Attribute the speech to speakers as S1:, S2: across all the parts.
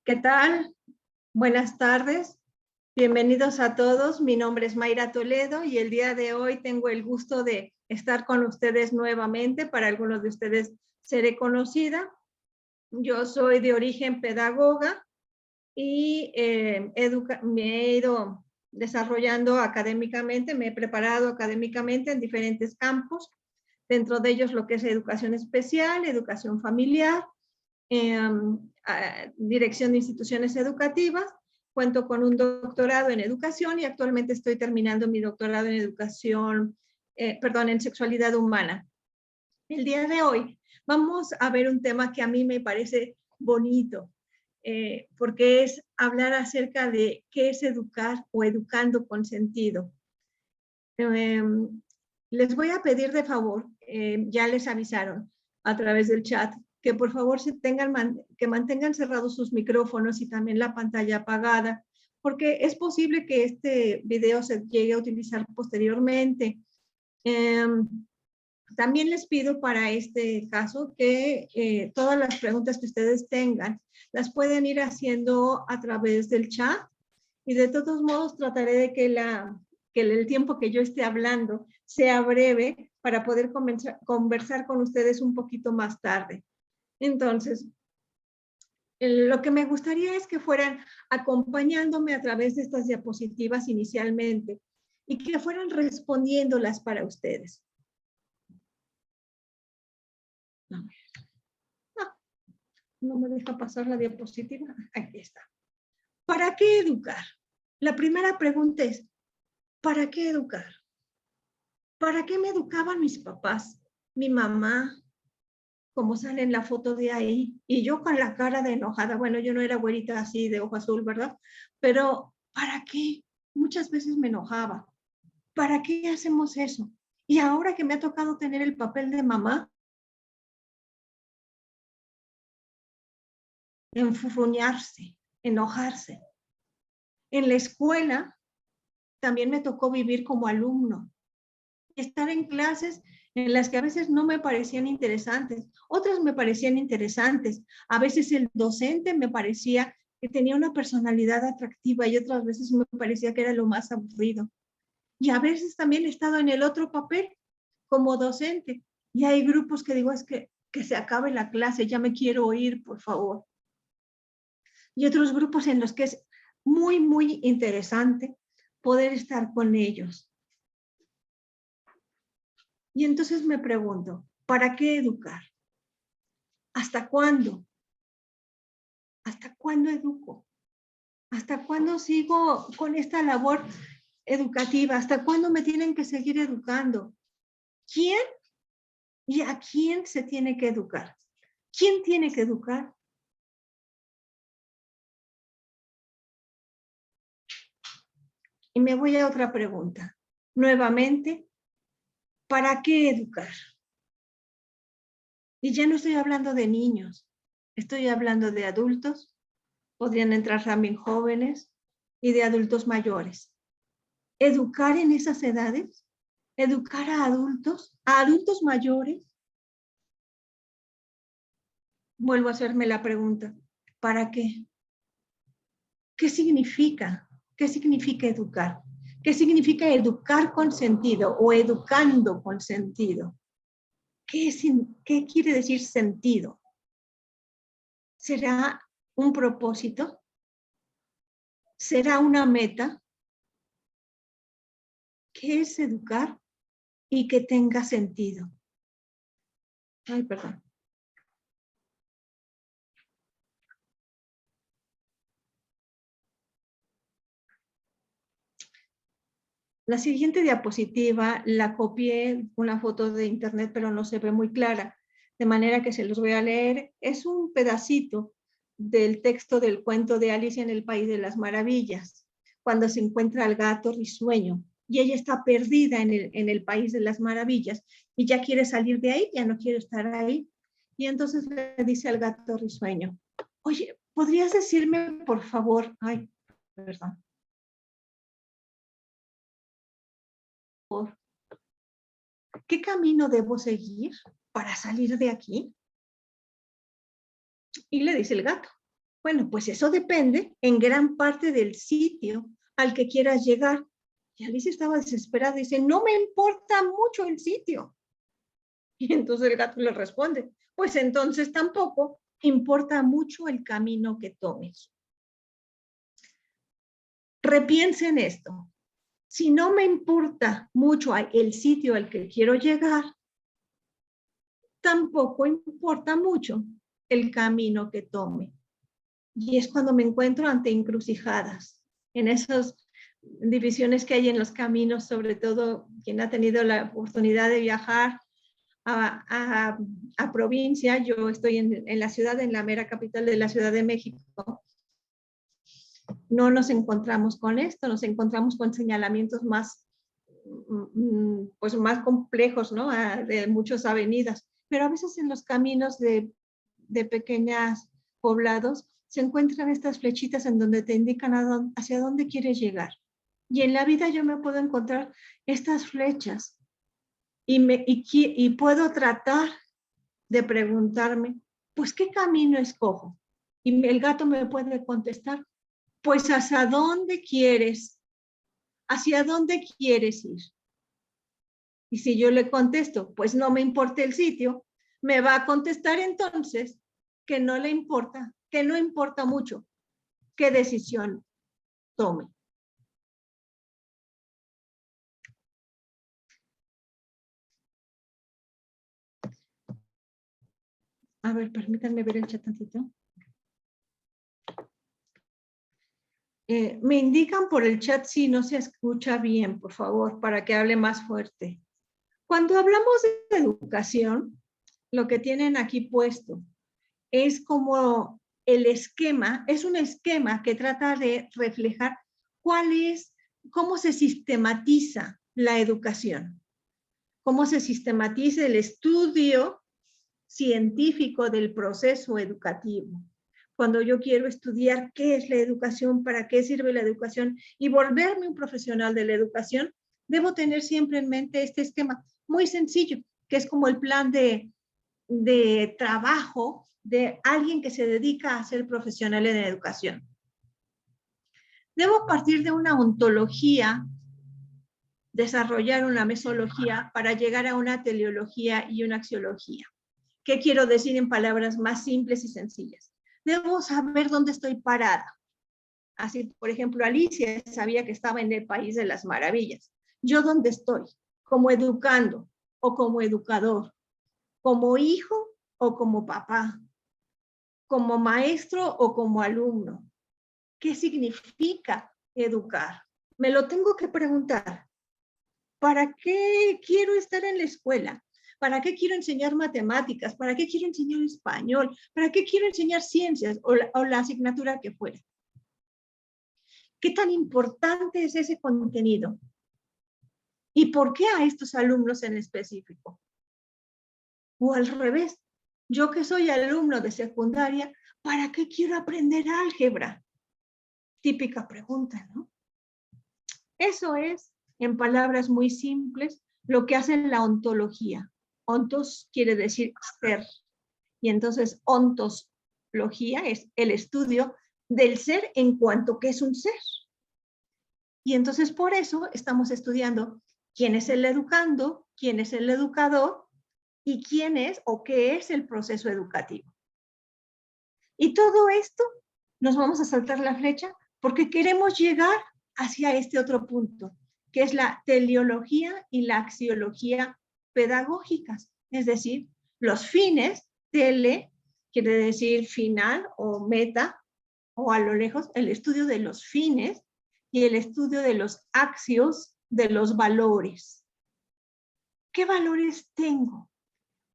S1: ¿Qué tal? Buenas tardes. Bienvenidos a todos. Mi nombre es Mayra Toledo y el día de hoy tengo el gusto de estar con ustedes nuevamente. Para algunos de ustedes seré conocida. Yo soy de origen pedagoga y me he ido desarrollando académicamente, me he preparado académicamente en diferentes campos, dentro de ellos lo que es educación especial, educación familiar, dirección de instituciones educativas. Cuento con un doctorado en educación y actualmente estoy terminando mi doctorado en educación, en sexualidad humana. El día de hoy vamos a ver un tema que a mí me parece bonito, porque es hablar acerca de qué es educar o educando con sentido. Les voy a pedir de favor, ya les avisaron a través del chat, que por favor que mantengan cerrados sus micrófonos y también la pantalla apagada, porque es posible que este video se llegue a utilizar posteriormente. También les pido para este caso que todas las preguntas que ustedes tengan las pueden ir haciendo a través del chat y de todos modos trataré de que el tiempo que yo esté hablando sea breve para poder conversar con ustedes un poquito más tarde. Entonces, lo que me gustaría es que fueran acompañándome a través de estas diapositivas inicialmente y que fueran respondiéndolas para ustedes. No me deja pasar la diapositiva. Aquí está. ¿Para qué educar? La primera pregunta es, ¿para qué educar? ¿Para qué me educaban mis papás? Mi mamá, como sale en la foto de ahí, y yo con la cara de enojada. Bueno, yo no era güerita así de ojo azul, ¿verdad? Pero, ¿para qué? Muchas veces me enojaba. ¿Para qué hacemos eso? Y ahora que me ha tocado tener el papel de mamá, enfurruñarse, enojarse. En la escuela también me tocó vivir como alumno, estar en clases en las que a veces no me parecían interesantes, otras me parecían interesantes. A veces el docente me parecía que tenía una personalidad atractiva y otras veces me parecía que era lo más aburrido. Y a veces también he estado en el otro papel como docente y hay grupos que digo, es que se acabe la clase, ya me quiero ir, por favor. Y otros grupos en los que es muy, muy interesante poder estar con ellos. Y entonces me pregunto, ¿para qué educar? ¿Hasta cuándo? ¿Hasta cuándo educo? ¿Hasta cuándo sigo con esta labor educativa? ¿Hasta cuándo me tienen que seguir educando? ¿Quién y a quién se tiene que educar? ¿Quién tiene que educar? Y me voy a otra pregunta. Nuevamente, ¿para qué educar? Y ya no estoy hablando de niños, estoy hablando de adultos, podrían entrar también jóvenes y de adultos mayores. ¿Educar en esas edades? ¿Educar a adultos mayores? Vuelvo a hacerme la pregunta, ¿para qué? ¿Qué significa? ¿Qué significa educar? ¿Qué significa educar con sentido o educando con sentido? ¿Qué quiere decir sentido? ¿Será un propósito? ¿Será una meta? ¿Qué es educar y que tenga sentido? Ay, perdón. La siguiente diapositiva la copié una foto de internet, pero no se ve muy clara, de manera que se los voy a leer. Es un pedacito del texto del cuento de Alicia en el País de las Maravillas, cuando se encuentra al gato risueño y ella está perdida en el País de las Maravillas y ya quiere salir de ahí, ya no quiere estar ahí. Y entonces le dice al gato risueño, oye, ¿podrías decirme, por favor? Ay, perdón. ¿Qué camino debo seguir para salir de aquí? Y le dice el gato, Bueno, pues eso depende en gran parte del sitio al que quieras llegar. Y Alicia estaba desesperada, dice, no me importa mucho el sitio. Y entonces el gato le responde, pues entonces tampoco importa mucho el camino que tomes. Repiensen esto. Si no me importa mucho el sitio al que quiero llegar, tampoco importa mucho el camino que tome. Y es cuando me encuentro ante encrucijadas, en esas divisiones que hay en los caminos, sobre todo quien ha tenido la oportunidad de viajar a provincia. Yo estoy en la ciudad, en la mera capital de la Ciudad de México. No nos encontramos con esto, nos encontramos con señalamientos más, pues más complejos, ¿no? De muchas avenidas, pero a veces en los caminos de pequeños poblados se encuentran estas flechitas en donde te indican hacia dónde quieres llegar. Y en la vida yo me puedo encontrar estas flechas y puedo tratar de preguntarme, pues, ¿qué camino escojo? Y el gato me puede contestar, pues, ¿hacia dónde quieres? ¿Hacia dónde quieres ir? Y si yo le contesto, pues no me importa el sitio, me va a contestar entonces que no le importa, que no importa mucho qué decisión tome. A ver, permítanme ver el chat tantito. Me indican por el chat si no se escucha bien, por favor, para que hable más fuerte. Cuando hablamos de educación, lo que tienen aquí puesto es como el esquema, es un esquema que trata de reflejar cómo se sistematiza la educación, cómo se sistematiza el estudio científico del proceso educativo. Cuando yo quiero estudiar qué es la educación, para qué sirve la educación y volverme un profesional de la educación, debo tener siempre en mente este esquema muy sencillo, que es como el plan de trabajo de alguien que se dedica a ser profesional en educación. Debo partir de una ontología, desarrollar una mesología para llegar a una teleología y una axiología. ¿Qué quiero decir en palabras más simples y sencillas? Debo saber dónde estoy parada. Así, por ejemplo, Alicia sabía que estaba en el país de las maravillas. ¿Yo dónde estoy? Como educando o como educador, como hijo o como papá, como maestro o como alumno. ¿Qué significa educar? Me lo tengo que preguntar. ¿Para qué quiero estar en la escuela? ¿Para qué quiero enseñar matemáticas? ¿Para qué quiero enseñar español? ¿Para qué quiero enseñar ciencias o la asignatura que fuera? ¿Qué tan importante es ese contenido? ¿Y por qué a estos alumnos en específico? O al revés, yo que soy alumno de secundaria, ¿para qué quiero aprender álgebra? Típica pregunta, ¿no? Eso es, en palabras muy simples, lo que hace la ontología. Ontos quiere decir ser. Y entonces ontología es el estudio del ser en cuanto que es un ser. Y entonces por eso estamos estudiando quién es el educando, quién es el educador y quién es o qué es el proceso educativo. Y todo esto nos vamos a saltar la flecha porque queremos llegar hacia este otro punto, que es la teleología y la axiología pedagógicas, es decir, los fines, tele quiere decir final o meta, o a lo lejos, el estudio de los fines y el estudio de los axios, de los valores. ¿Qué valores tengo?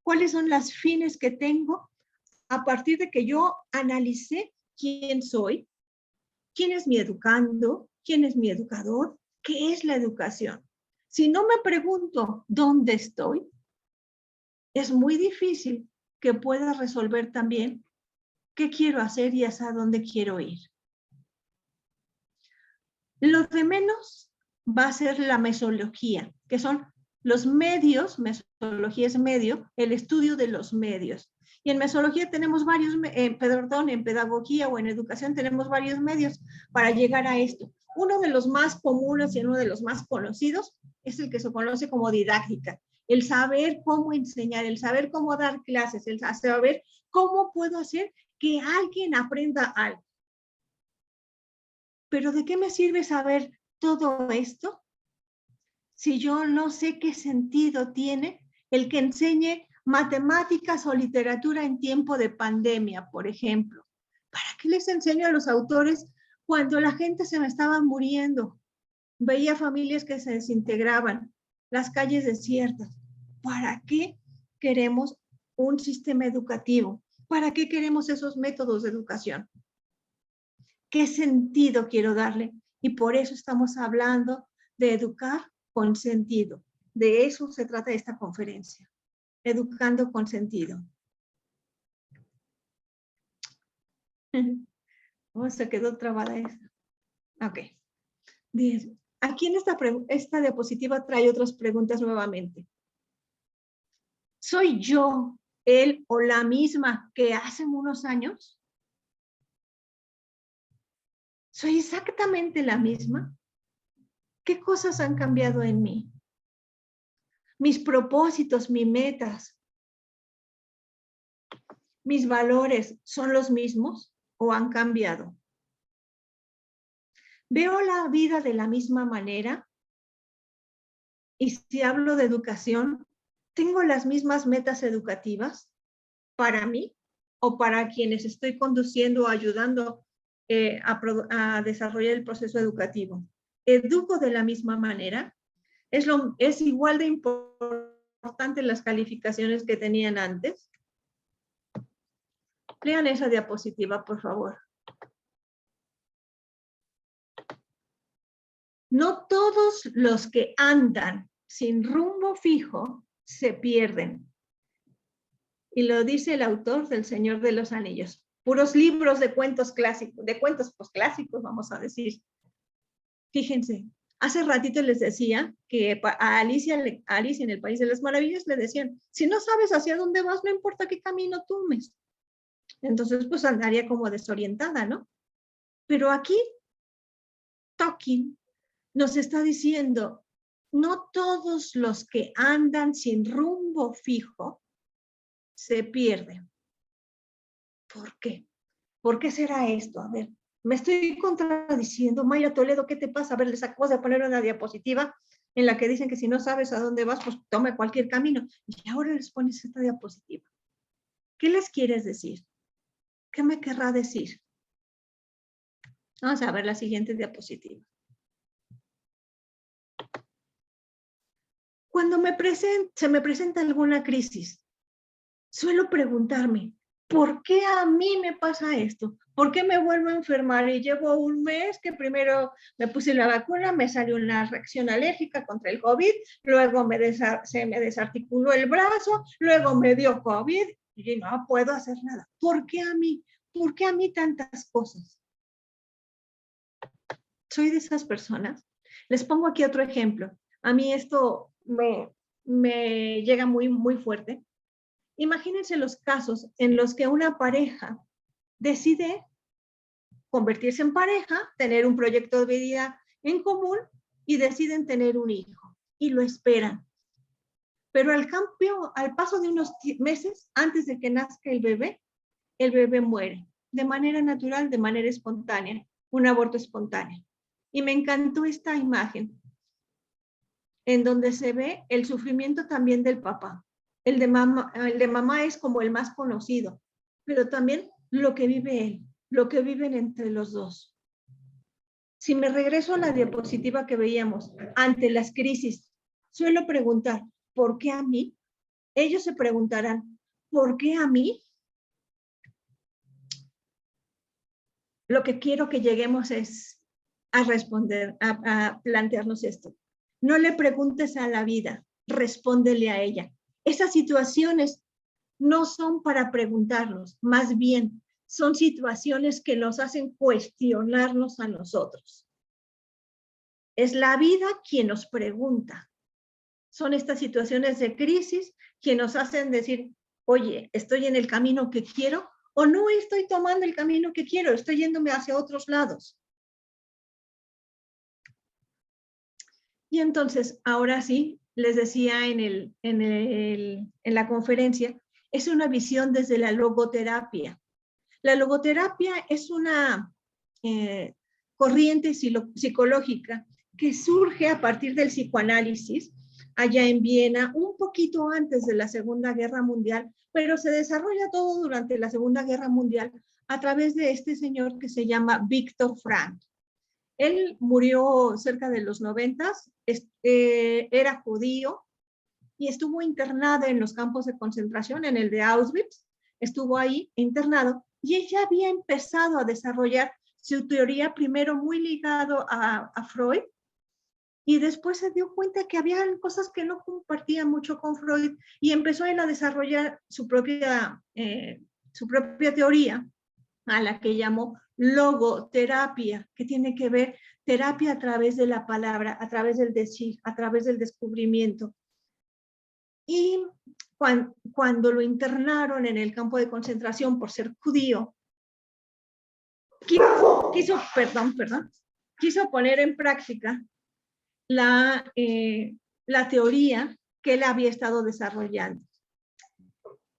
S1: ¿Cuáles son las fines que tengo a partir de que yo analicé quién soy, quién es mi educando, quién es mi educador, qué es la educación? Si no me pregunto dónde estoy, es muy difícil que pueda resolver también qué quiero hacer y hacia dónde quiero ir. Lo de menos va a ser la mesología, que son los medios, mesología es medio, el estudio de los medios. Y en mesología tenemos varios, perdón, en pedagogía o en educación tenemos varios medios para llegar a esto. Uno de los más comunes y uno de los más conocidos es el que se conoce como didáctica. El saber cómo enseñar, el saber cómo dar clases, el saber cómo puedo hacer que alguien aprenda algo. Pero ¿de qué me sirve saber todo esto si yo no sé qué sentido tiene el que enseñe matemáticas o literatura en tiempo de pandemia, por ejemplo? ¿Para qué les enseño a los autores cuando la gente se me estaba muriendo? Veía familias que se desintegraban, las calles desiertas. ¿Para qué queremos un sistema educativo? ¿Para qué queremos esos métodos de educación? ¿Qué sentido quiero darle? Y por eso estamos hablando de educar con sentido. De eso se trata esta conferencia. Educando con sentido. Oh, se quedó trabada esa. Ok. Aquí en esta diapositiva trae otras preguntas nuevamente. ¿Soy yo, él o la misma que hace unos años? ¿Soy exactamente la misma? ¿Qué cosas han cambiado en mí? Mis propósitos, mis metas, mis valores, ¿son los mismos o han cambiado? ¿Veo la vida de la misma manera? Y si hablo de educación, ¿tengo las mismas metas educativas para mí o para quienes estoy conduciendo o ayudando a desarrollar el proceso educativo? ¿Educo de la misma manera? ¿Es igual de importante las calificaciones que tenían antes? Lean esa diapositiva, por favor. No todos los que andan sin rumbo fijo se pierden. Y lo dice el autor del Señor de los Anillos. Puros libros de cuentos clásicos, de cuentos posclásicos, vamos a decir. Fíjense, hace ratito les decía que a Alicia en el País de las Maravillas le decían, si no sabes hacia dónde vas, no importa qué camino tomes. Entonces, pues andaría como desorientada, ¿no? Pero aquí, Tolkien nos está diciendo, no todos los que andan sin rumbo fijo se pierden. ¿Por qué? ¿Por qué será esto? A ver, me estoy contradiciendo. Mayra Toledo, ¿qué te pasa? A ver, les acabo de poner una diapositiva en la que dicen que si no sabes a dónde vas, pues toma cualquier camino. Y ahora les pones esta diapositiva. ¿Qué les quieres decir? ¿Qué me querrá decir? Vamos a ver la siguiente diapositiva. Cuando se me presenta alguna crisis, suelo preguntarme, ¿por qué a mí me pasa esto? ¿Por qué me vuelvo a enfermar? Y llevo un mes que primero me puse la vacuna, me salió una reacción alérgica contra el COVID, luego se me desarticuló el brazo, luego me dio COVID y no puedo hacer nada. ¿Por qué a mí? ¿Por qué a mí tantas cosas? Soy de esas personas. Les pongo aquí otro ejemplo. A mí esto me llega muy, muy fuerte. Imagínense los casos en los que una pareja decide convertirse en pareja, tener un proyecto de vida en común y deciden tener un hijo y lo esperan. Pero al paso de unos meses, antes de que nazca el bebé muere de manera natural, de manera espontánea, un aborto espontáneo. Y me encantó esta imagen en donde se ve el sufrimiento también del papá. El de mamá es como el más conocido, pero también lo que vive él, lo que viven entre los dos. Si me regreso a la diapositiva que veíamos, ante las crisis, suelo preguntar, ¿por qué a mí? Ellos se preguntarán, ¿por qué a mí? Lo que quiero que lleguemos es a responder, a plantearnos esto. No le preguntes a la vida, respóndele a ella. Esas situaciones no son para preguntarnos, más bien son situaciones que nos hacen cuestionarnos a nosotros. Es la vida quien nos pregunta. Son estas situaciones de crisis que nos hacen decir, oye, ¿estoy en el camino que quiero o no estoy tomando el camino que quiero? Estoy yéndome hacia otros lados. Y entonces, ahora sí, les decía en la conferencia, es una visión desde la logoterapia. La logoterapia es una corriente psicológica que surge a partir del psicoanálisis allá en Viena, un poquito antes de la Segunda Guerra Mundial, pero se desarrolla todo durante la Segunda Guerra Mundial a través de este señor que se llama Viktor Frankl. Él murió cerca de los 90, era judío y estuvo internado en los campos de concentración, en el de Auschwitz, estuvo ahí internado y él ya había empezado a desarrollar su teoría, primero muy ligado a Freud, y después se dio cuenta que había cosas que no compartía mucho con Freud y empezó él a desarrollar su propia teoría, a la que llamó logoterapia, que tiene que ver terapia a través de la palabra, a través del decir, a través del descubrimiento. Y cuando lo internaron en el campo de concentración por ser judío, quiso poner en práctica la teoría que él había estado desarrollando.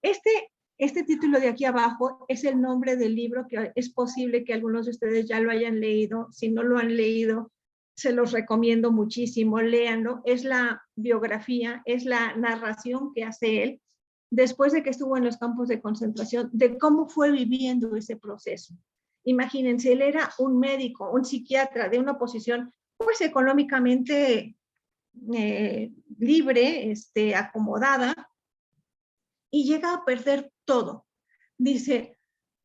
S1: Este título de aquí abajo es el nombre del libro, que es posible que algunos de ustedes ya lo hayan leído. Si no lo han leído, se los recomiendo muchísimo, léanlo. Es la biografía, es la narración que hace él después de que estuvo en los campos de concentración, de cómo fue viviendo ese proceso. Imagínense, él era un médico, un psiquiatra de una posición pues económicamente libre, acomodada, y llega a perder todo. Dice,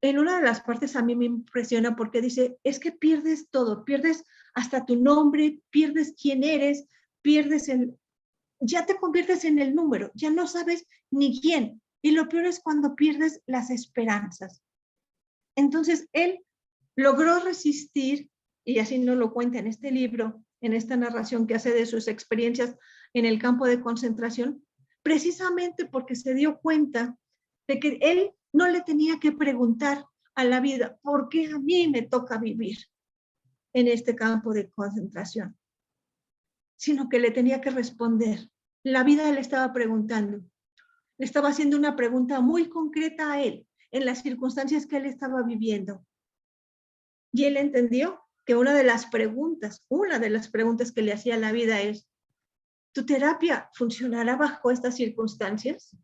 S1: en una de las partes a mí me impresiona porque dice, es que pierdes todo, pierdes hasta tu nombre, pierdes quién eres, ya te conviertes en el número, ya no sabes ni quién. Y lo peor es cuando pierdes las esperanzas. Entonces, él logró resistir, y así nos lo cuenta en este libro, en esta narración que hace de sus experiencias en el campo de concentración, precisamente porque se dio cuenta de que él no le tenía que preguntar a la vida, ¿por qué a mí me toca vivir en este campo de concentración? Sino que le tenía que responder. La vida le estaba preguntando, le estaba haciendo una pregunta muy concreta a él, en las circunstancias que él estaba viviendo. Y él entendió que una de las preguntas que le hacía la vida es, ¿tu terapia funcionará bajo estas circunstancias?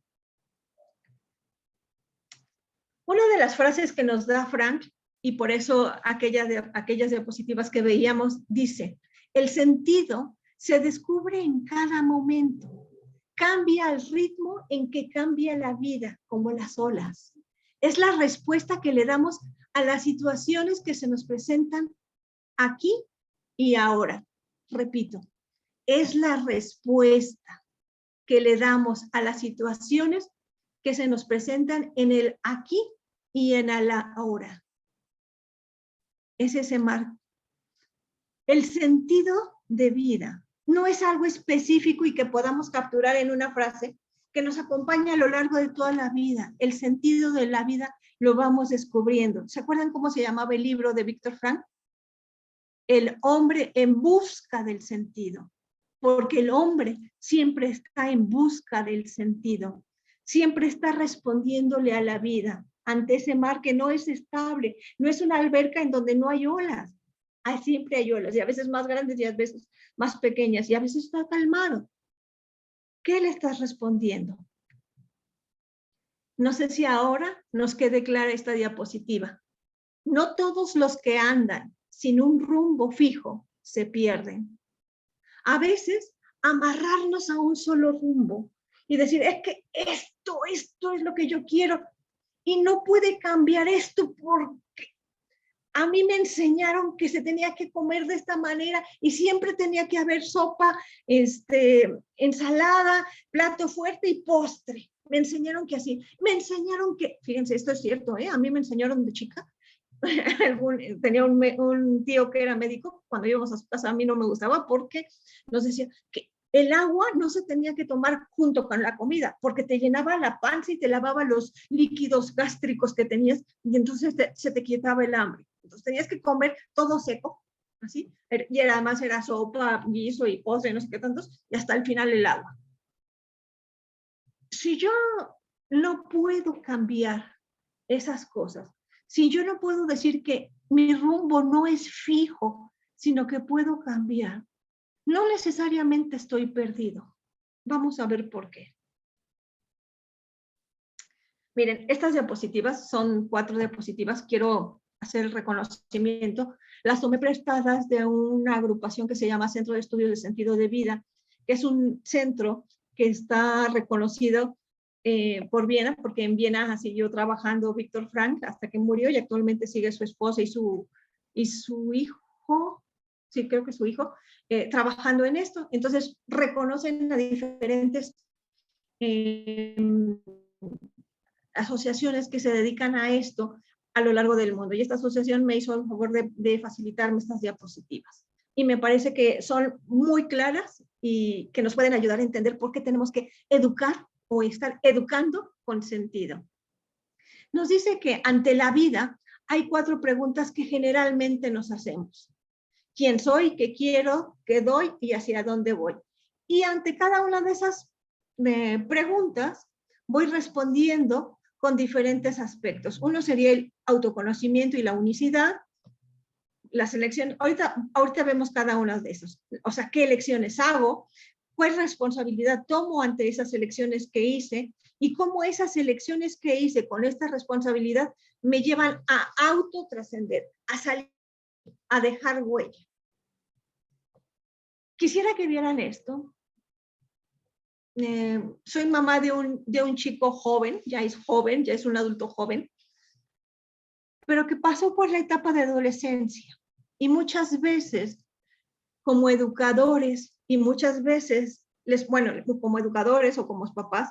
S1: Una de las frases que nos da Frank, y por eso aquellas diapositivas que veíamos, dice, el sentido se descubre en cada momento, cambia el ritmo en que cambia la vida, como las olas. Es la respuesta que le damos a las situaciones que se nos presentan aquí y ahora. Repito, es la respuesta que le damos a las situaciones que se nos presentan en el aquí y en el ahora. Es ese marco. El sentido de vida no es algo específico y que podamos capturar en una frase que nos acompaña a lo largo de toda la vida. El sentido de la vida lo vamos descubriendo. ¿Se acuerdan cómo se llamaba el libro de Viktor Frankl? El hombre en busca del sentido, porque el hombre siempre está en busca del sentido, siempre está respondiéndole a la vida ante ese mar que no es estable, no es una alberca en donde no hay olas, siempre hay olas, y a veces más grandes y a veces más pequeñas, y a veces está calmado. ¿Qué le estás respondiendo? No sé si ahora nos quede clara esta diapositiva. No todos los que andan sin un rumbo fijo se pierden. A veces, amarrarnos a un solo rumbo y decir, es que esto es lo que yo quiero y no puede cambiar esto porque a mí me enseñaron que se tenía que comer de esta manera y siempre tenía que haber sopa, ensalada, plato fuerte y postre. Me enseñaron que así. Me enseñaron que, fíjense, esto es cierto, a mí me enseñaron de chica. Tenía un tío que era médico, cuando íbamos a su casa a mí no me gustaba porque nos decía que el agua no se tenía que tomar junto con la comida, porque te llenaba la panza y te lavaba los líquidos gástricos que tenías, y entonces se te quitaba el hambre. Entonces tenías que comer todo seco, así, y además era sopa, guiso y postre, no sé qué tantos, y hasta el final el agua. Si yo no puedo cambiar esas cosas, si yo no puedo decir que mi rumbo no es fijo, sino que puedo cambiar, no necesariamente estoy perdido. Vamos a ver por qué. Miren, estas diapositivas son 4 diapositivas. Quiero hacer el reconocimiento. Las tomé prestadas de una agrupación que se llama Centro de Estudios de Sentido de Vida, que es un centro que está reconocido por Viena, porque en Viena siguió trabajando Víctor Frank hasta que murió, y actualmente sigue su esposa y su hijo, sí, creo que su hijo, trabajando en esto. Entonces, reconocen a diferentes asociaciones que se dedican a esto a lo largo del mundo. Y esta asociación me hizo el favor de facilitarme estas diapositivas. Y me parece que son muy claras y que nos pueden ayudar a entender por qué tenemos que educar o estar educando con sentido. Nos dice que ante la vida hay 4 preguntas que generalmente nos hacemos. ¿Quién soy? ¿Qué quiero? ¿Qué doy? ¿Y hacia dónde voy? Y ante cada una de esas preguntas voy respondiendo con diferentes aspectos. Uno sería el autoconocimiento y la unicidad. Las elecciones, ahorita vemos cada una de esos. O sea, ¿qué elecciones hago? ¿Cuál responsabilidad tomo ante esas elecciones que hice? Y cómo esas elecciones que hice con esta responsabilidad me llevan a autotrascender, a salir, a dejar huella. Quisiera que vieran esto. Soy mamá de un chico joven, ya es un adulto joven, pero que pasó por la etapa de adolescencia. Y muchas veces, como educadores, y muchas veces, como educadores o como papás,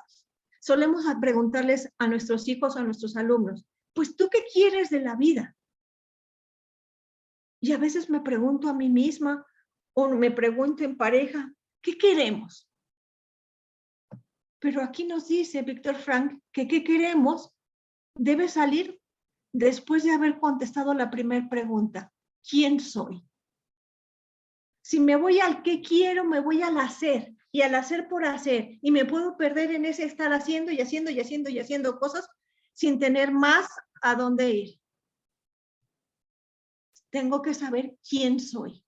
S1: solemos preguntarles a nuestros hijos, a nuestros alumnos, pues, ¿tú qué quieres de la vida? Y a veces me pregunto a mí misma, o me pregunto en pareja, ¿qué queremos? Pero aquí nos dice Víctor Frank que ¿qué queremos? Debe salir después de haber contestado la primera pregunta, ¿quién soy? Si me voy al qué quiero, me voy al hacer, y al hacer por hacer, y me puedo perder en ese estar haciendo y haciendo y haciendo y haciendo cosas sin tener más a dónde ir. Tengo que saber quién soy,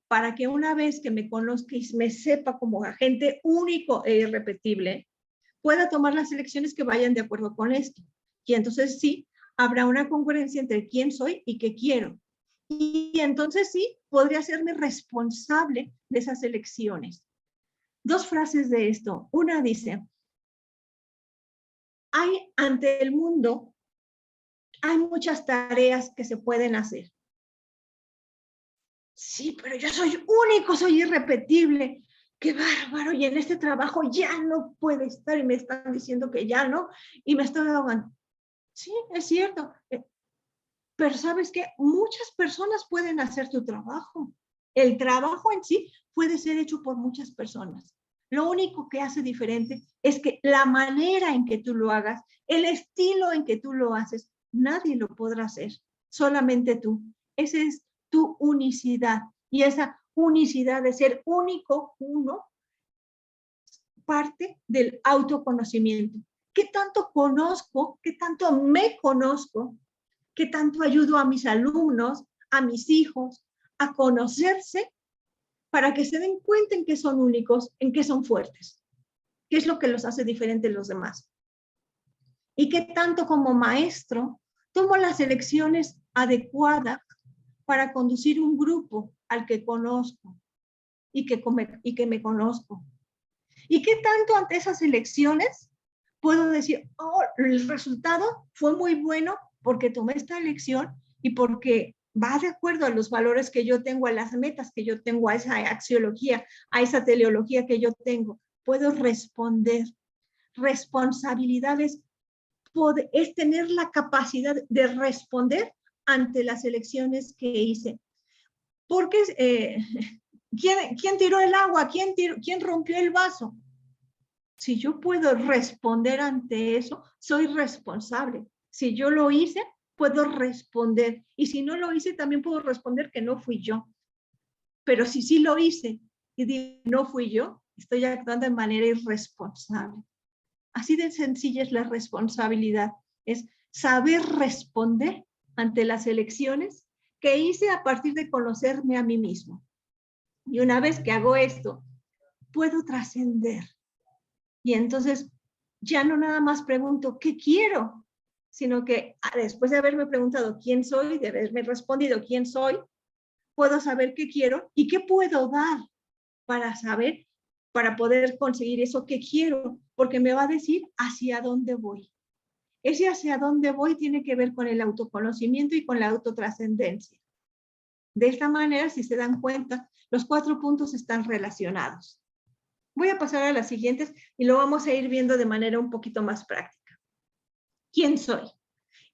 S1: para que una vez que me conozca y me sepa como agente único e irrepetible, pueda tomar las elecciones que vayan de acuerdo con esto. Y entonces sí, habrá una congruencia entre quién soy y qué quiero. Y entonces sí, podría hacerme responsable de esas elecciones. 2 frases de esto. Una dice, ante el mundo, hay muchas tareas que se pueden hacer. Sí, pero yo soy único, soy irrepetible. Qué bárbaro, y en este trabajo ya no puede estar y me están diciendo que ya no, y me estoy ahogando. Sí, es cierto. Pero ¿sabes qué? Muchas personas pueden hacer tu trabajo. El trabajo en sí puede ser hecho por muchas personas. Lo único que hace diferente es que la manera en que tú lo hagas, el estilo en que tú lo haces, nadie lo podrá hacer, solamente tú. Esa es tu unicidad. Y esa unicidad de ser único, uno, parte del autoconocimiento. ¿Qué tanto conozco? ¿Qué tanto me conozco? ¿Qué tanto ayudo a mis alumnos, a mis hijos, a conocerse para que se den cuenta en que son únicos, en que son fuertes? ¿Qué es lo que los hace diferentes de los demás? ¿Y qué tanto como maestro tomo las elecciones adecuadas para conducir un grupo al que conozco y que me conozco? ¿Y qué tanto ante esas elecciones puedo decir, oh, el resultado fue muy bueno porque tomé esta elección y porque va de acuerdo a los valores que yo tengo, a las metas que yo tengo, a esa axiología, a esa teleología que yo tengo? Puedo responder. Responsabilidades es tener la capacidad de responder ante las elecciones que hice. Porque ¿Quién tiró el agua? ¿Quién rompió el vaso? Si yo puedo responder ante eso, soy responsable. Si yo lo hice, puedo responder. Y si no lo hice, también puedo responder que no fui yo. Pero si sí lo hice y digo, no fui yo, estoy actuando de manera irresponsable. Así de sencilla es la responsabilidad. Es saber responder ante las elecciones que hice a partir de conocerme a mí mismo. Y una vez que hago esto, puedo trascender. Y entonces ya no nada más pregunto qué quiero, sino que después de haberme preguntado quién soy, de haberme respondido quién soy, puedo saber qué quiero y qué puedo dar para saber, para poder conseguir eso que quiero, porque me va a decir hacia dónde voy. Ese hacia dónde voy tiene que ver con el autoconocimiento y con la autotrascendencia. De esta manera, si se dan cuenta, los 4 puntos están relacionados. Voy a pasar a las siguientes y lo vamos a ir viendo de manera un poquito más práctica. ¿Quién soy?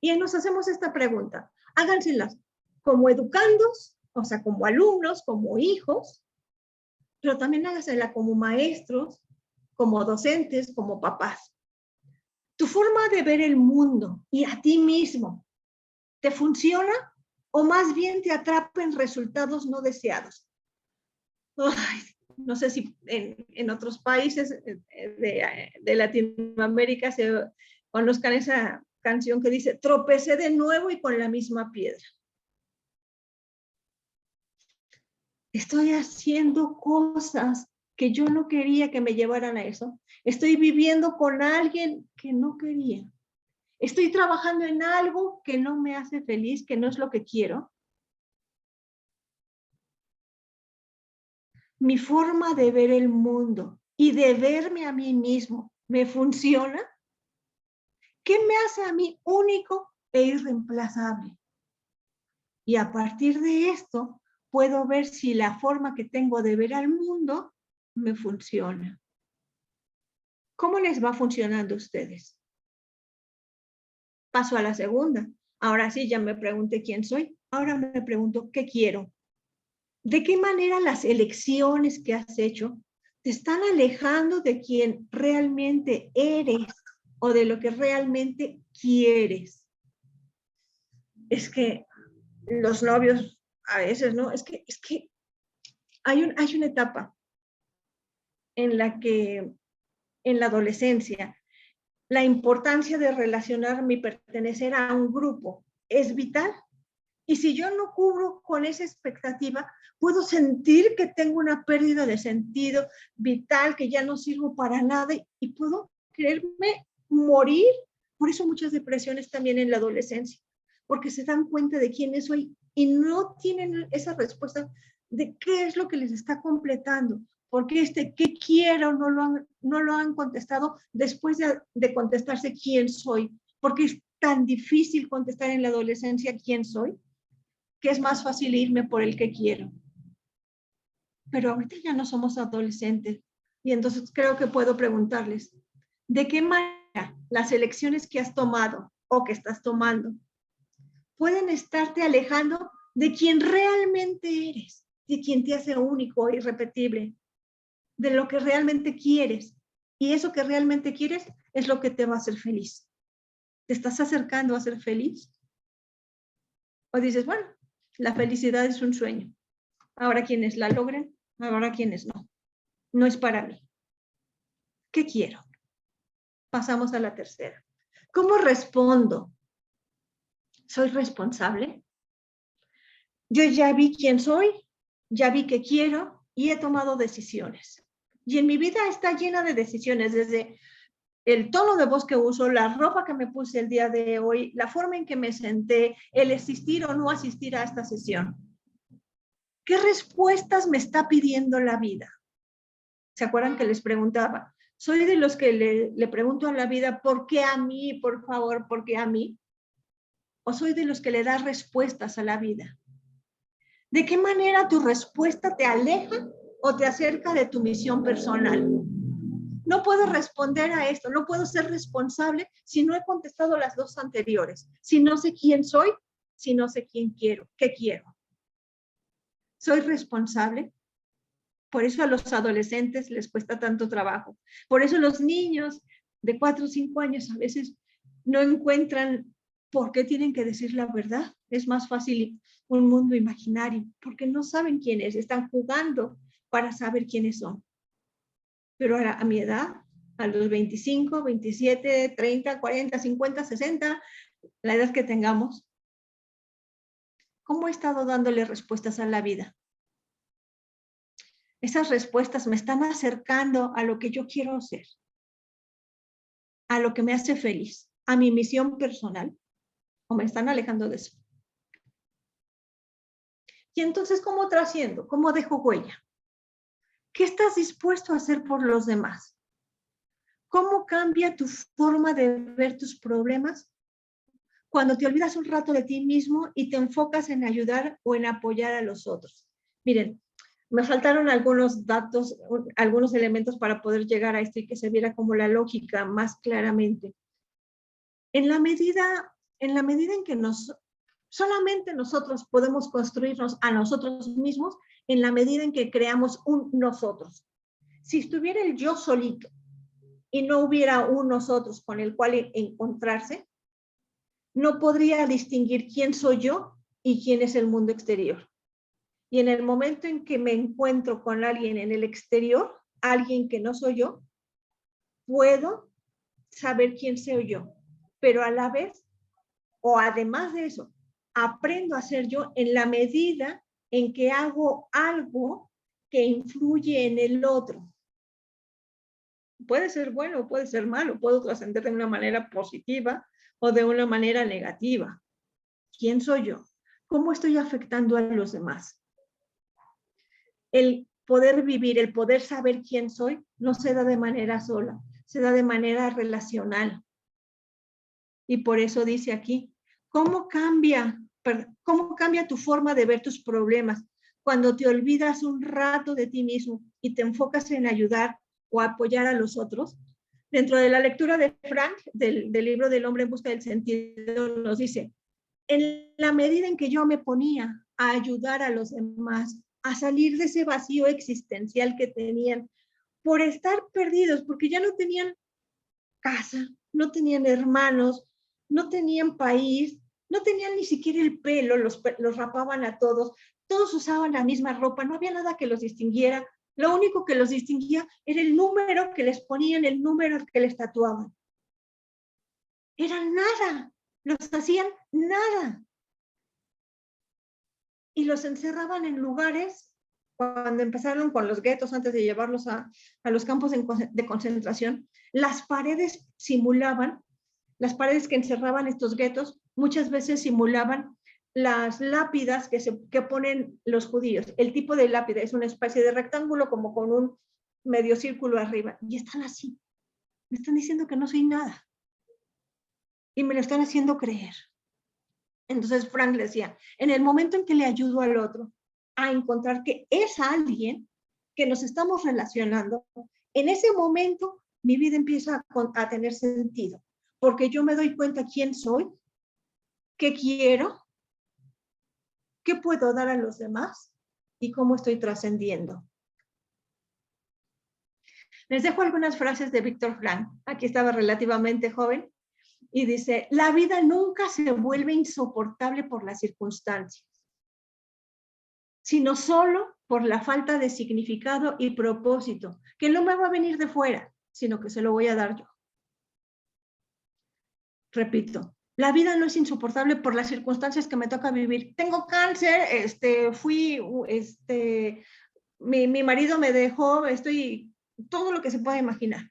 S1: Y nos hacemos esta pregunta. Háganselas como educandos, o sea, como alumnos, como hijos, pero también hágasela como maestros, como docentes, como papás. ¿Tu forma de ver el mundo y a ti mismo te funciona o más bien te atrapa en resultados no deseados? Ay, no sé si en otros países de Latinoamérica se conozcan esa canción que dice, tropecé de nuevo y con la misma piedra. Estoy haciendo cosas que yo no quería que me llevaran a eso. Estoy viviendo con alguien que no quería. Estoy trabajando en algo que no me hace feliz, que no es lo que quiero. Mi forma de ver el mundo y de verme a mí mismo, ¿me funciona? ¿Qué me hace a mí único e irreemplazable? Y a partir de esto, puedo ver si la forma que tengo de ver al mundo me funciona. ¿Cómo les va funcionando a ustedes? Paso a la segunda. Ahora sí, ya me pregunté quién soy. Ahora me pregunto qué quiero. ¿De qué manera las elecciones que has hecho te están alejando de quien realmente eres o de lo que realmente quieres? Es que los novios a veces, ¿no? Es que hay una etapa en la que, en la adolescencia, la importancia de relacionarme y pertenecer a un grupo es vital. Y si yo no cubro con esa expectativa, puedo sentir que tengo una pérdida de sentido vital, que ya no sirvo para nada y puedo quererme morir. Por eso muchas depresiones también en la adolescencia, porque se dan cuenta de quiénes soy y no tienen esa respuesta de qué es lo que les está completando. Porque qué quiero no lo han contestado después de contestarse quién soy. Porque es tan difícil contestar en la adolescencia quién soy, que es más fácil irme por el que quiero. Pero ahorita ya no somos adolescentes y entonces creo que puedo preguntarles, ¿de qué manera las elecciones que has tomado o que estás tomando pueden estarte alejando de quien realmente eres, de quien te hace único e irrepetible, de lo que realmente quieres? Y eso que realmente quieres es lo que te va a hacer feliz. ¿Te estás acercando a ser feliz? O dices, bueno, la felicidad es un sueño. Ahora quienes la logren, ahora quienes no. No es para mí. ¿Qué quiero? Pasamos a la tercera. ¿Cómo respondo? ¿Soy responsable? Yo ya vi quién soy, ya vi qué quiero y he tomado decisiones. Y en mi vida está llena de decisiones, desde el tono de voz que uso, la ropa que me puse el día de hoy, la forma en que me senté, el asistir o no asistir a esta sesión. ¿Qué respuestas me está pidiendo la vida? ¿Se acuerdan que les preguntaba? Soy de los que le pregunto a la vida, ¿por qué a mí, por favor, por qué a mí? ¿O soy de los que le da respuestas a la vida? ¿De qué manera tu respuesta te aleja o te acerca de tu misión personal? No puedo responder a esto, no puedo ser responsable si no he contestado las dos anteriores, si no sé quién soy, si no sé quién quiero, qué quiero. ¿Soy responsable? Por eso a los adolescentes les cuesta tanto trabajo. Por eso los niños de 4 o 5 años a veces no encuentran por qué tienen que decir la verdad. Es más fácil un mundo imaginario, porque no saben quién es, están jugando para saber quiénes son. Pero a mi edad, a los 25, 27, 30, 40, 50, 60, la edad que tengamos, ¿cómo he estado dándole respuestas a la vida? Esas respuestas me están acercando a lo que yo quiero ser, a lo que me hace feliz, a mi misión personal, o me están alejando de eso. Y entonces, ¿cómo trasciendo? ¿Cómo dejo huella? ¿Qué estás dispuesto a hacer por los demás? ¿Cómo cambia tu forma de ver tus problemas cuando te olvidas un rato de ti mismo y te enfocas en ayudar o en apoyar a los otros? Miren, me faltaron algunos datos, algunos elementos para poder llegar a esto y que se viera como la lógica más claramente. En la medida en que solamente nosotros podemos construirnos a nosotros mismos, en la medida en que creamos un nosotros. Si estuviera el yo solito y no hubiera un nosotros con el cual encontrarse, no podría distinguir quién soy yo y quién es el mundo exterior. Y en el momento en que me encuentro con alguien en el exterior, alguien que no soy yo, puedo saber quién soy yo, pero a la vez, o además de eso, aprendo a ser yo en la medida en que hago algo que influye en el otro. Puede ser bueno, puede ser malo, puedo trascender de una manera positiva o de una manera negativa. ¿Quién soy yo? ¿Cómo estoy afectando a los demás? El poder vivir, el poder saber quién soy, no se da de manera sola, se da de manera relacional. Y por eso dice aquí, ¿cómo cambia tu forma de ver tus problemas cuando te olvidas un rato de ti mismo y te enfocas en ayudar o apoyar a los otros? Dentro de la lectura de Frank, del libro del hombre en busca del sentido, nos dice, en la medida en que yo me ponía a ayudar a los demás, a salir de ese vacío existencial que tenían por estar perdidos, porque ya no tenían casa, no tenían hermanos, no tenían país, no tenían ni siquiera el pelo, los rapaban a todos usaban la misma ropa, no había nada que los distinguiera, lo único que los distinguía era el número que les ponían, el número que les tatuaban. Era nada, los hacían nada. Y los encerraban en lugares, cuando empezaron con los guetos, antes de llevarlos a los campos de concentración, las paredes simulaban, las paredes que encerraban estos guetos, muchas veces simulaban las lápidas que ponen los judíos. El tipo de lápida es una especie de rectángulo como con un medio círculo arriba. Y están así. Me están diciendo que no soy nada. Y me lo están haciendo creer. Entonces Frank decía, en el momento en que le ayudo al otro a encontrar que es alguien que nos estamos relacionando, en ese momento mi vida empieza a tener sentido, porque yo me doy cuenta quién soy, qué quiero, qué puedo dar a los demás y cómo estoy trascendiendo. Les dejo algunas frases de Víctor Frank. Aquí estaba relativamente joven y dice, la vida nunca se vuelve insoportable por las circunstancias, sino solo por la falta de significado y propósito, que no me va a venir de fuera, sino que se lo voy a dar yo. Repito, la vida no es insoportable por las circunstancias que me toca vivir. Tengo cáncer, mi marido me dejó, todo lo que se pueda imaginar.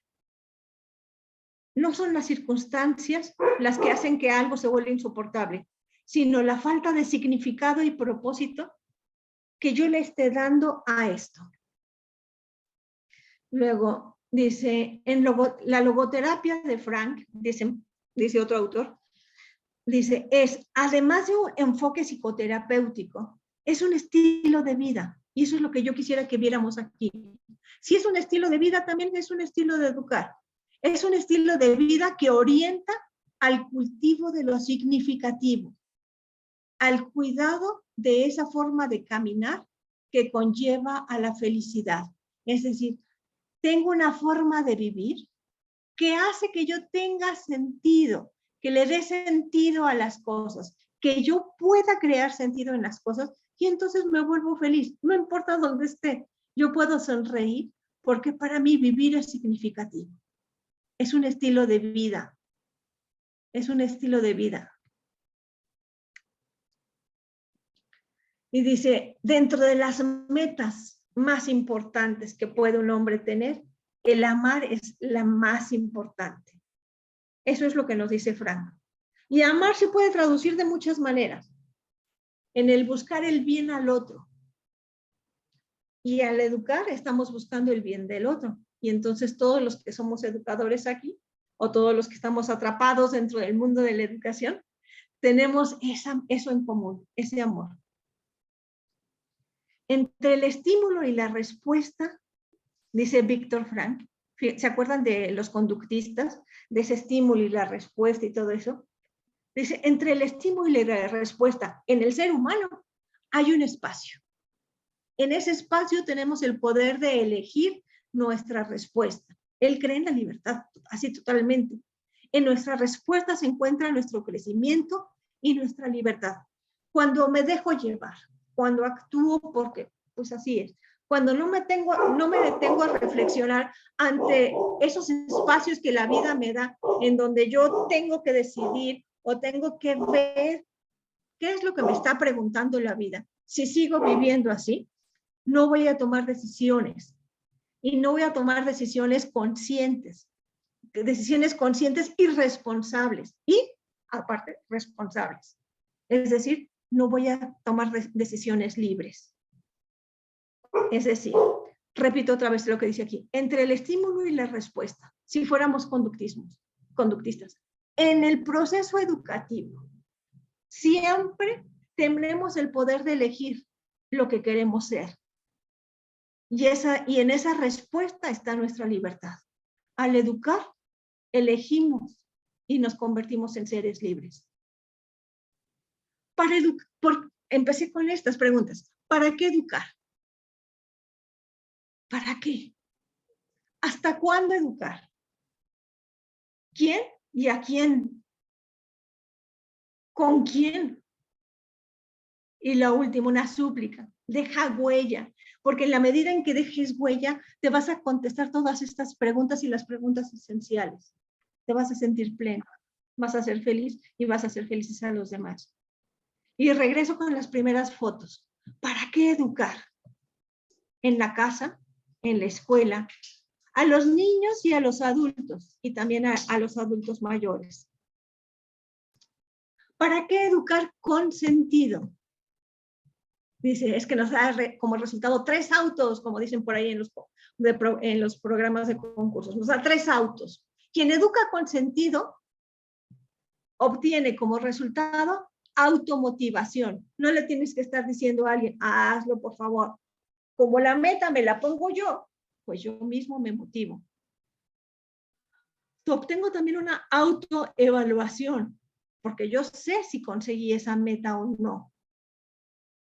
S1: No son las circunstancias las que hacen que algo se vuelva insoportable, sino la falta de significado y propósito que yo le esté dando a esto. Luego, dice, la logoterapia de Frank, dice otro autor, dice, además de un enfoque psicoterapéutico, es un estilo de vida. Y eso es lo que yo quisiera que viéramos aquí. Si es un estilo de vida, también es un estilo de educar. Es un estilo de vida que orienta al cultivo de lo significativo, al cuidado de esa forma de caminar que conlleva a la felicidad. Es decir, tengo una forma de vivir que hace que yo tenga sentido, que le dé sentido a las cosas, que yo pueda crear sentido en las cosas y entonces me vuelvo feliz. No importa dónde esté, yo puedo sonreír porque para mí vivir es significativo. Es un estilo de vida. Es un estilo de vida. Y dice, dentro de las metas más importantes que puede un hombre tener, el amar es la más importante. Eso es lo que nos dice Frank. Y amar se puede traducir de muchas maneras. En el buscar el bien al otro. Y al educar estamos buscando el bien del otro. Y entonces todos los que somos educadores aquí, o todos los que estamos atrapados dentro del mundo de la educación, tenemos eso en común, ese amor. Entre el estímulo y la respuesta, dice Víctor Frank, ¿se acuerdan de los conductistas? De ese estímulo y la respuesta y todo eso. Dice, entre el estímulo y la respuesta en el ser humano hay un espacio. En ese espacio tenemos el poder de elegir nuestra respuesta. Él cree en la libertad, así totalmente. En nuestra respuesta se encuentra nuestro crecimiento y nuestra libertad. Cuando me dejo llevar, cuando actúo porque, pues así es. Cuando no me detengo a reflexionar ante esos espacios que la vida me da, en donde yo tengo que decidir o tengo que ver qué es lo que me está preguntando la vida. Si sigo viviendo así, no voy a tomar decisiones y no voy a tomar decisiones conscientes y responsables y aparte responsables. Es decir, no voy a tomar decisiones libres. Es decir, repito otra vez lo que dice aquí, entre el estímulo y la respuesta, si fuéramos conductistas, en el proceso educativo, siempre tenemos el poder de elegir lo que queremos ser. Y en esa respuesta está nuestra libertad. Al educar, elegimos y nos convertimos en seres libres. Empecé con estas preguntas. ¿Para qué educar? ¿Para qué? ¿Hasta cuándo educar? ¿Quién y a quién? ¿Con quién? Y la última, una súplica. Deja huella, porque en la medida en que dejes huella, te vas a contestar todas estas preguntas y las preguntas esenciales. Te vas a sentir pleno, vas a ser feliz y vas a ser felices a los demás. Y regreso con las primeras fotos. ¿Para qué educar? En la casa, en la escuela, a los niños y a los adultos, y también a los adultos mayores. ¿Para qué educar con sentido? Dice, es que nos da como resultado 3 autos, como dicen por ahí en los programas de concursos. Nos da 3 autos. Quien educa con sentido obtiene como resultado automotivación. No le tienes que estar diciendo a alguien, hazlo por favor. Como la meta me la pongo yo, pues yo mismo me motivo. Obtengo también una autoevaluación, porque yo sé si conseguí esa meta o no.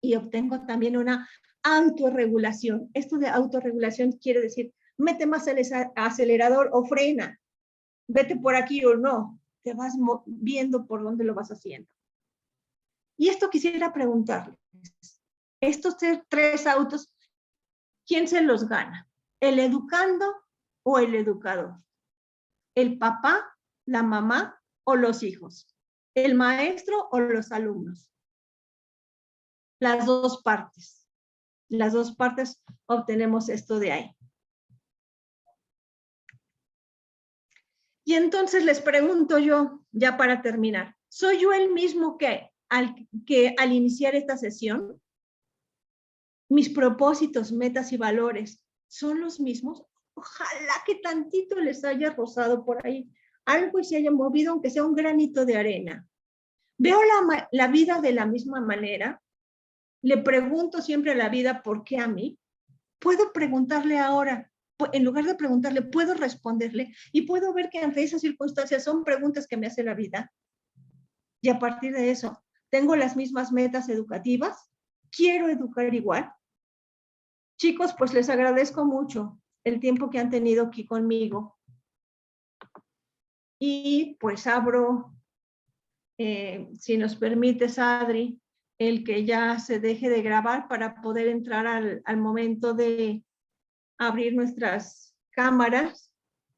S1: Y obtengo también una autorregulación. Esto de autorregulación quiere decir, mete más el acelerador o frena, vete por aquí o no, te vas viendo por dónde lo vas haciendo. Y esto quisiera preguntarles, estos 3 autos, ¿quién se los gana? ¿El educando o el educador? ¿El papá, la mamá o los hijos? ¿El maestro o los alumnos? Las 2 partes. Las 2 partes obtenemos esto de ahí. Y entonces les pregunto yo, ya para terminar, ¿soy yo el mismo que al iniciar esta sesión? ¿Mis propósitos, metas y valores son los mismos? Ojalá que tantito les haya rozado por ahí algo y se haya movido, aunque sea un granito de arena. ¿Veo la vida de la misma manera? Le pregunto siempre a la vida, ¿por qué a mí? Puedo preguntarle ahora, en lugar de preguntarle, puedo responderle y puedo ver que ante esas circunstancias son preguntas que me hace la vida. Y a partir de eso, ¿tengo las mismas metas educativas? ¿Quiero educar igual? Chicos, pues les agradezco mucho el tiempo que han tenido aquí conmigo. Y pues abro, si nos permites, Adri, el que ya se deje de grabar para poder entrar al momento de abrir nuestras cámaras